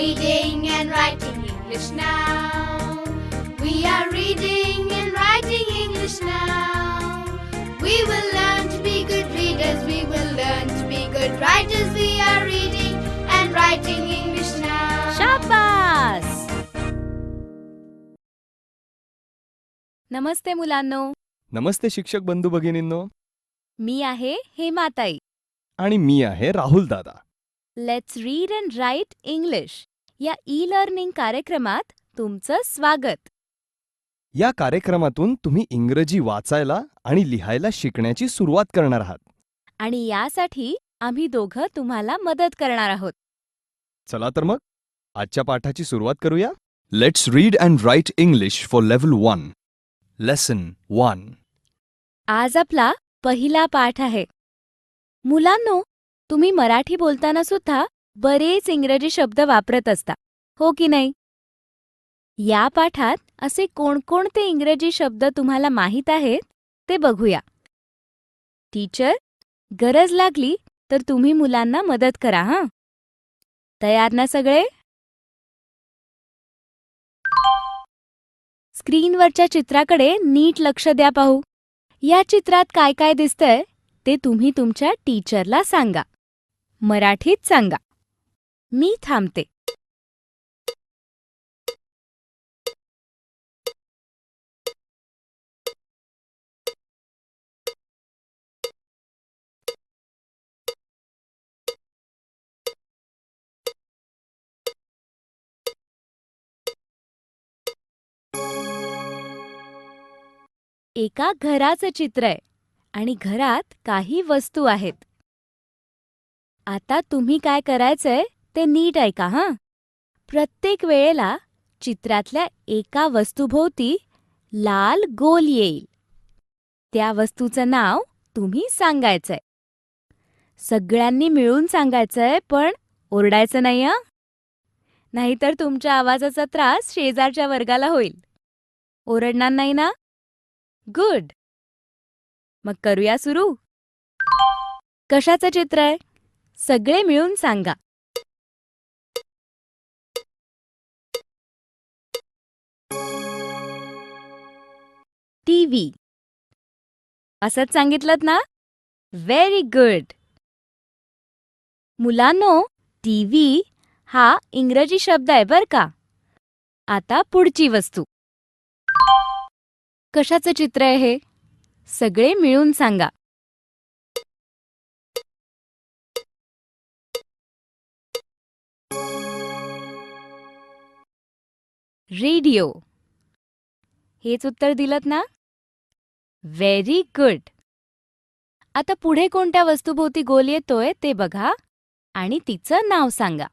reading and writing English now. We are reading and writing English now. We will learn to be good readers. We will learn to be good writers. We are reading and writing English now. शाबास. नमस्ते मुलांनो, नमस्ते शिक्षक बंधू भगिनींनो. मी आहे हेमाताई. आणि मी आहे राहुल दादा. Let's read and write English या e learning कार्यक्रमात तुमचं स्वागत. या कार्यक्रमातून तुम्ही इंग्रजी वाचायला आणि लिहायला शिकण्याची सुरुवात करणार आहात. आणि यासाठी आम्ही दोघं तुम्हाला मदत करणार आहोत. चला तर मग आजच्या पाठाची सुरुवात करूया. Let's read and write English for level 1. Lesson 1. आज आपला पहिला पाठ आहे. मुलांनो, तुम्ही मराठी बोलताना सुद्धा बरेच इंग्रजी शब्द वापरत असता, हो की नाही? या पाठात असे कोणकोणते इंग्रजी शब्द तुम्हाला माहीत आहेत ते बघूया. टीचर, गरज लागली तर तुम्ही मुलांना मदत करा हां. तयार ना सगळे? स्क्रीनवरच्या चित्राकडे नीट लक्ष द्या पाहू. या चित्रात काय काय दिसतंय ते तुम्ही तुमच्या टीचरला सांगा. मराठीत सांगा. मी थांबते. एका घराचं चित्र आहे आणि घरात काही वस्तू आहेत. आता तुम्ही काय करायचंय ते नीट ऐका हां. प्रत्येक वेळेला चित्रातल्या एका वस्तूभोवती लाल गोल येईल. त्या वस्तूचं नाव तुम्ही सांगायचंय. सगळ्यांनी मिळून सांगायचंय, पण ओरडायचं नाही हं. नाहीतर तुमच्या आवाजाचा त्रास शेजारच्या वर्गाला होईल. ओरडणार नाही ना? गुड. मग करूया सुरू. कशाचं चित्र आहे? सगळे मिळून सांगा. टीव्ही. असंच सांगितलंत ना? Very good. मुलांनो, टीव्ही हा इंग्रजी शब्द आहे बरं का. आता पुढची वस्तू. कशाचं चित्र आहे हे? सगळे मिळून सांगा. रेडिओ. हेच उत्तर दिलत ना? Very good. आता पुढे कोणत्या वस्तूभोवती गोल येतोय ते बघा आणि तिचं नाव सांगा.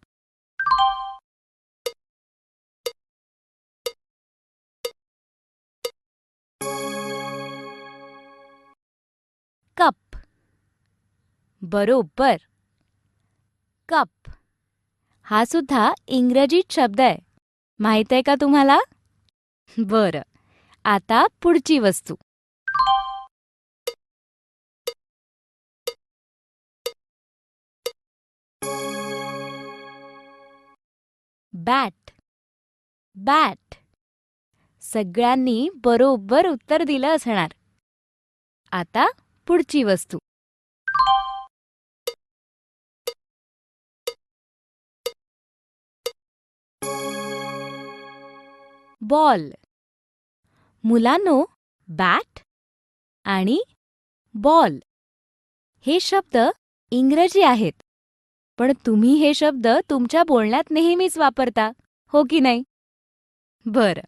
कप. बरोबर. कप हा सुद्धा इंग्रजीत शब्द आहे. माहित आहे का तुम्हाला? बरं. आता पुढची वस्तू. बॅट. बॅट. सगळ्यांनी बरोबर उत्तर दिलं असणार. आता पुढची वस्तू. बॉल. मुलांनो, बॅट आणि बॉल हे शब्द इंग्रजी आहेत, पण तुम्ही हे शब्द तुमच्या बोलण्यात नेहमीच वापरता, हो की नाही? बरं.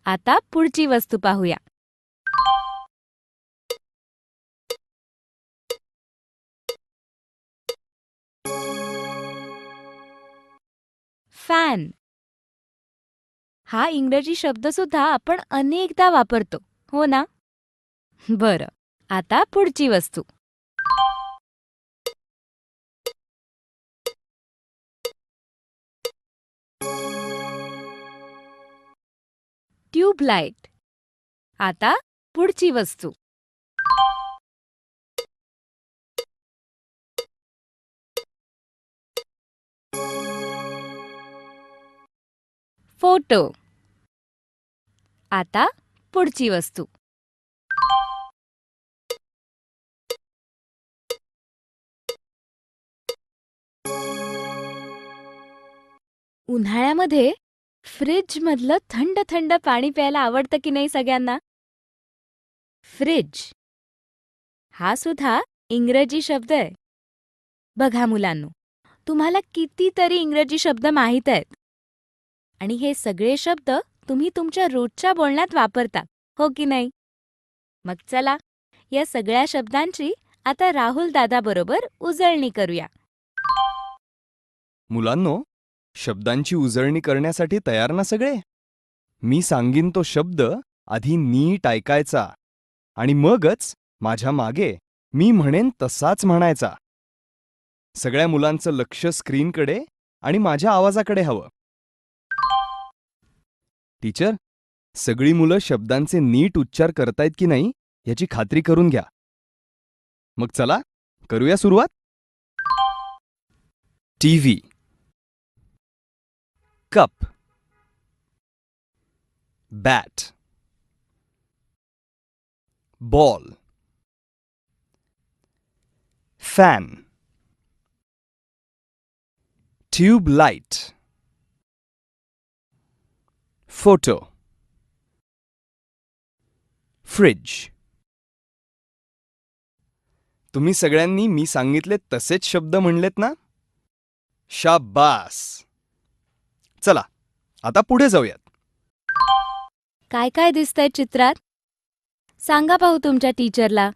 आता पुढची वस्तू पाहूया. फॅन. हा इंग्रजी शब्दसुद्धा आपण अनेकदा वापरतो, हो ना? बरं. आता पुढची वस्तू. ट्यूबलाइट. आता पुढची वस्तू. फोटो. आता पुढची वस्तू. उन्हाळ्यामध्ये फ्रिजमधलं थंड थंड पाणी प्यायला आवडतं की नाही सगळ्यांना? फ्रिज हा सुद्धा इंग्रजी शब्द आहे. बघा मुलांनो, तुम्हाला कितीतरी इंग्रजी शब्द माहीत आहेत आणि हे सगळे शब्द तुम्ही तुमच्या रोजच्या बोलण्यात वापरता, हो की नाही? मग चला, या सगळ्या शब्दांची आता राहुल दादाबरोबर उजळणी करूया. मुलांनो, शब्दांची उजळणी करण्यासाठी तयार ना सगळे? मी सांगीन तो शब्द आधी नीट ऐकायचा आणि मगच माझ्या मागे मी म्हणेन तसाच म्हणायचा. सगळ्या मुलांचं लक्ष स्क्रीनकडे आणि माझ्या आवाजाकडे हवं. टीचर, सगळी मुलं शब्दांचे नीट उच्चार करतायत की नाही याची खात्री करून घ्या. मग चला, करूया सुरुवात. TV, cup, bat, ball, fan, tube light, photo, fridge. तुम्ही सगळ्यांनी मी सांगितले तसेच शब्द म्हणलेत ना? शाबास. चला, आता पुढे जाऊयात. काय काय दिसतंय चित्रात? सांगा पाहू तुमच्या टीचरला.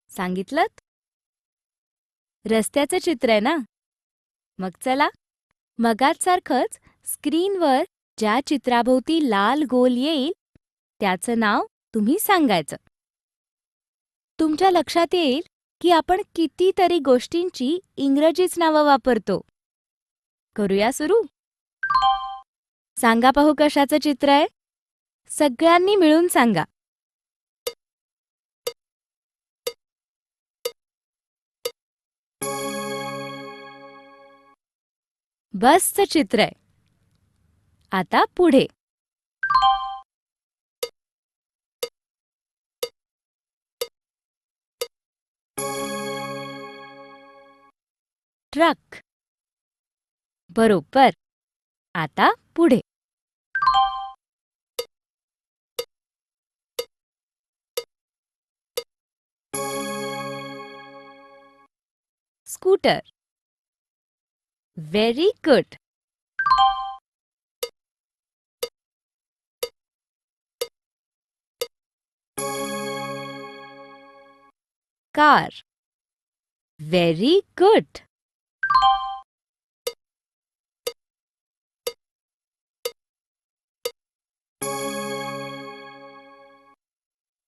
सांगितलंत? रस्त्याचं चित्र आहे ना? मग चला, मगाचसारखंच स्क्रीनवर ज्या चित्राभोवती लाल गोल येईल त्याचं नाव तुम्ही सांगायचं. तुमच्या लक्षात येईल की आपण कितीतरी गोष्टींची इंग्रजीच नावं वापरतो. करूया सुरू? सांगा पाहू कशाचं चित्र आहे? सगळ्यांनी मिळून सांगा. बसचं चित्र आहे. आता पुढे. ट्रक. बरोबर. आता पुढे. Scooter. Very good. Car. Very good.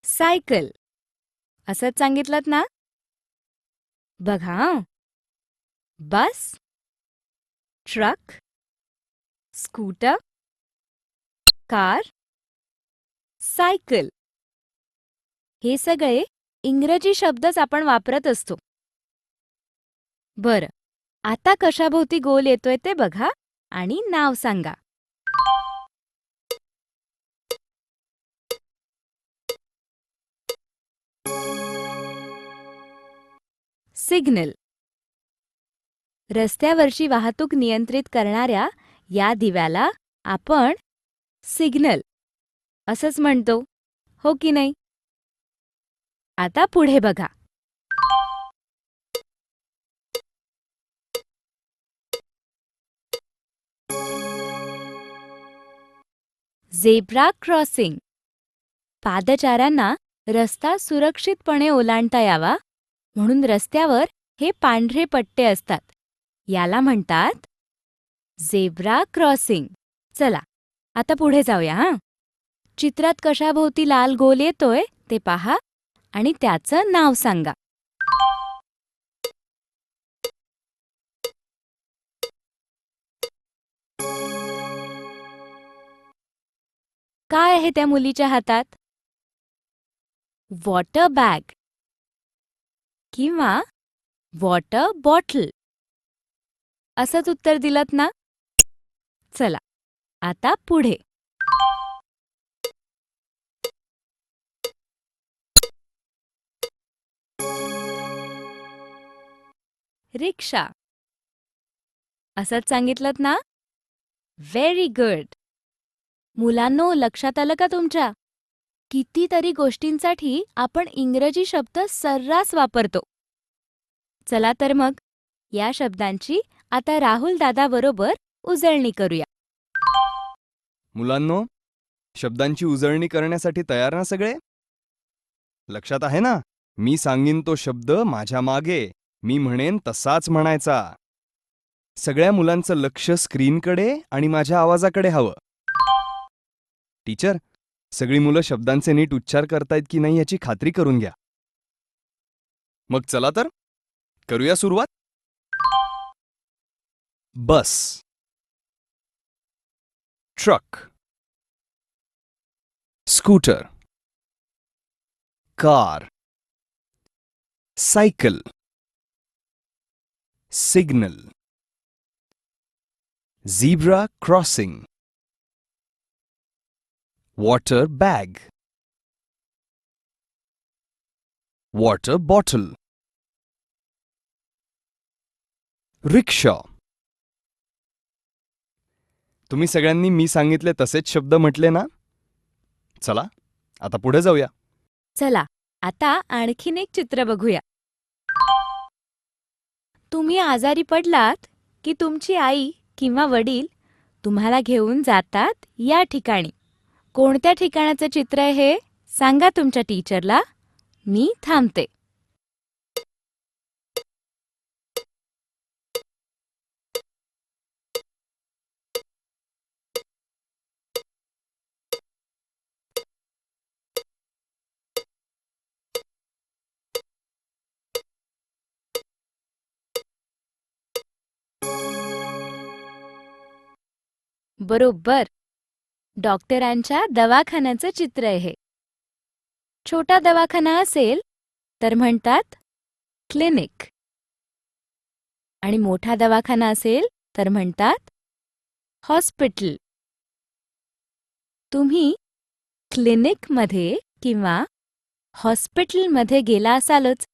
Cycle. असंच सांगितलं ना? बघा. बस, ट्रक, स्कूटर, कार, सायकल. हे सगळे इंग्रजी शब्दच आपण वापरत असतो. बरं, आता कशाभोवती गोल येतोय ते बघा आणि नाव सांगा. सिग्नल. रस्त्यावरची वाहतूक नियंत्रित करणाऱ्या या दिव्याला आपण सिग्नल असंच म्हणतो, हो की नाही? आता पुढे बघा. Zebra crossing. पादचाऱ्यांना रस्ता सुरक्षितपणे ओलांडता यावा म्हणून रस्त्यावर हे पांढरे पट्टे असतात. याला म्हणतात झेब्रा क्रॉसिंग. चला, आता पुढे जाऊया. चित्रात कशाभोवती लाल गोल येतोय ते पहा आणि त्याचं नाव सांगा. काय आहे त्या मुलीच्या हातात? वॉटर बॅग किंवा वॉटर बॉटल. असंच उत्तर दिलत ना? चला आता पुढे. रिक्षा. असंच सांगितलं ना? Very good. मुलांनो, लक्षात आलं का तुमच्या? कितीतरी गोष्टींसाठी आपण इंग्रजी शब्द सर्रास वापरतो. चला तर मग या शब्दांची आता राहुल दादाबरोबर उजळणी करूया. मुलांनो, शब्दांची उजळणी करण्यासाठी तयार ना सगळे? लक्षात आहे ना? मी सांगीन तो शब्द माझ्या मागे, मी म्हणेन तसाच म्हणायचा. सगळ्या मुलांचं लक्ष स्क्रीनकडे आणि माझ्या आवाजाकडे हवं. टीचर, सगळी मुलं शब्दांचे नीट उच्चार करतायत की नाही याची खात्री करून घ्या. मग चला तर करूया सुरुवात. Bus, truck, scooter, car, cycle, signal, zebra crossing, water bag, water bottle, rickshaw. तुम्ही सगळ्यांनी मी सांगितले तसेच शब्द म्हटले ना? चला आता पुढे जाऊया. चला आता आणखीन एक चित्र बघूया. तुम्ही आजारी पडलात की तुमची आई किंवा वडील तुम्हाला घेऊन जातात या ठिकाणी. कोणत्या ठिकाणाचं चित्र आहे हे सांगा तुमच्या टीचरला. मी थांबते. बरोबर, डॉक्टरांच्या दवाखान्याचं चित्र आहे. छोटा दवाखाना असेल तर म्हणतात क्लिनिक आणि मोठा दवाखाना असेल तर म्हणतात हॉस्पिटल. तुम्ही क्लिनिकमध्ये किंवा हॉस्पिटलमध्ये गेला असालच.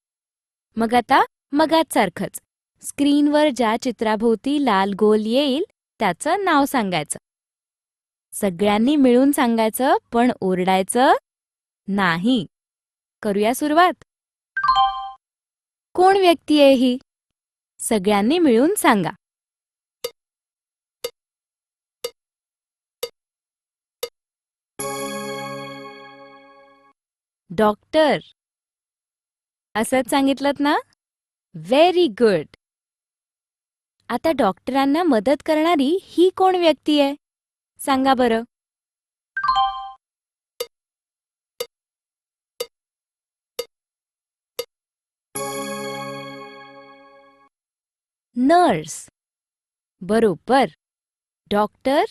मग आता मगाचसारखंच स्क्रीनवर ज्या चित्राभोवती लाल गोल येईल त्याचं नाव सांगायचं. सगळ्यांनी मिळून सांगायचं, पण ओरडायचं नाही. करूया सुरुवात. कोण व्यक्ती आहे ही? सगळ्यांनी मिळून सांगा. डॉक्टर. असंच सांगितलं ना? Very good. आता डॉक्टरांना मदत करणारी ही कोण व्यक्ती आहे? सांगा बरं. नर्स. बरोबर. Doctor,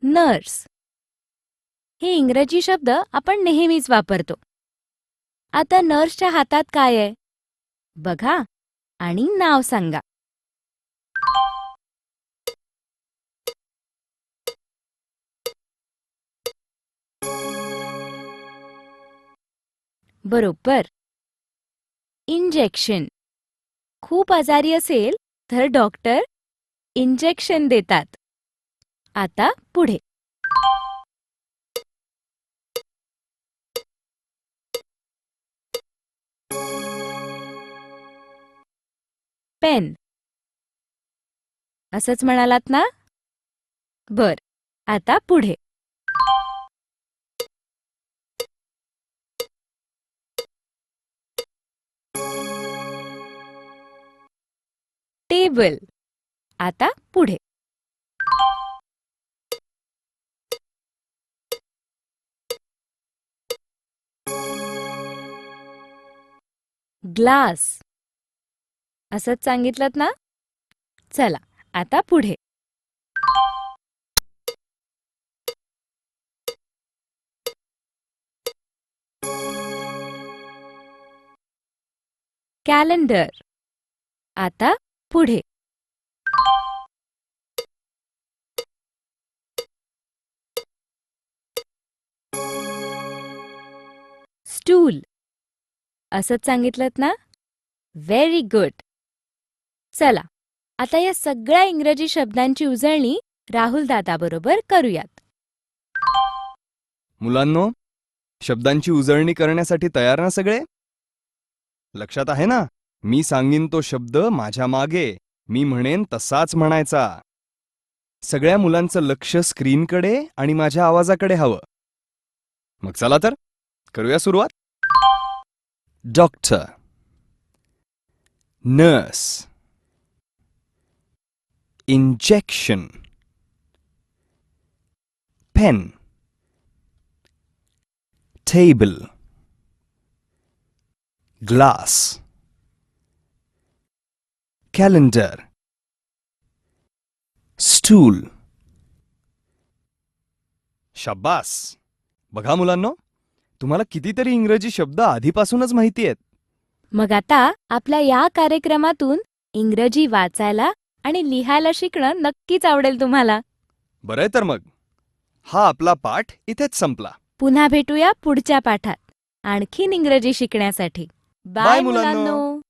nurse. हे इंग्रजी शब्द आपण नेहमीच वापरतो. आता नर्सच्या हातात काय आहे? बघा आणि नाव सांगा. बरोबर. इंजेक्शन. खूप आजारी असेल तर डॉक्टर इंजेक्शन देतात. आता पुढे. पेन. असंच म्हणालात ना? बर. आता पुढे. टेबल. आता पुढे. ग्लास. असंच सांगितलं ना? चला आता पुढे. कॅलेंडर. आता पुढे. स्टूल. असंच सांगितलं ना? Very good. चला आता या सगळ्या इंग्रजी शब्दांची उजळणी राहुल दादाबरोबर करूयात. मुलांनो, शब्दांची उजळणी करण्यासाठी तयार ना सगळे? लक्षात आहे ना? मी सांगीन तो शब्द माझ्या मागे मी म्हणेन तसाच म्हणायचा. सगळ्या मुलांचं लक्ष स्क्रीनकडे आणि माझ्या आवाजाकडे हवं. मग चला तर करूया सुरुवात. Doctor, nurse, injection, pen, table, glass, calendar, stool. शाब्बास. बघा मुलांनो, तुम्हाला कितीतरी इंग्रजी शब्द आधीपासूनच माहिती आहेत. मग आता आपल्या या कार्यक्रमातून इंग्रजी वाचायला आणि लिहायला शिकणं नक्कीच आवडेल तुम्हाला. बरंय तर मग हा आपला पाठ इथेच संपला. पुन्हा भेटूया पुढच्या पाठात आणखीन इंग्रजी शिकण्यासाठी. बाय बाय मुलांनो. मुलांनो.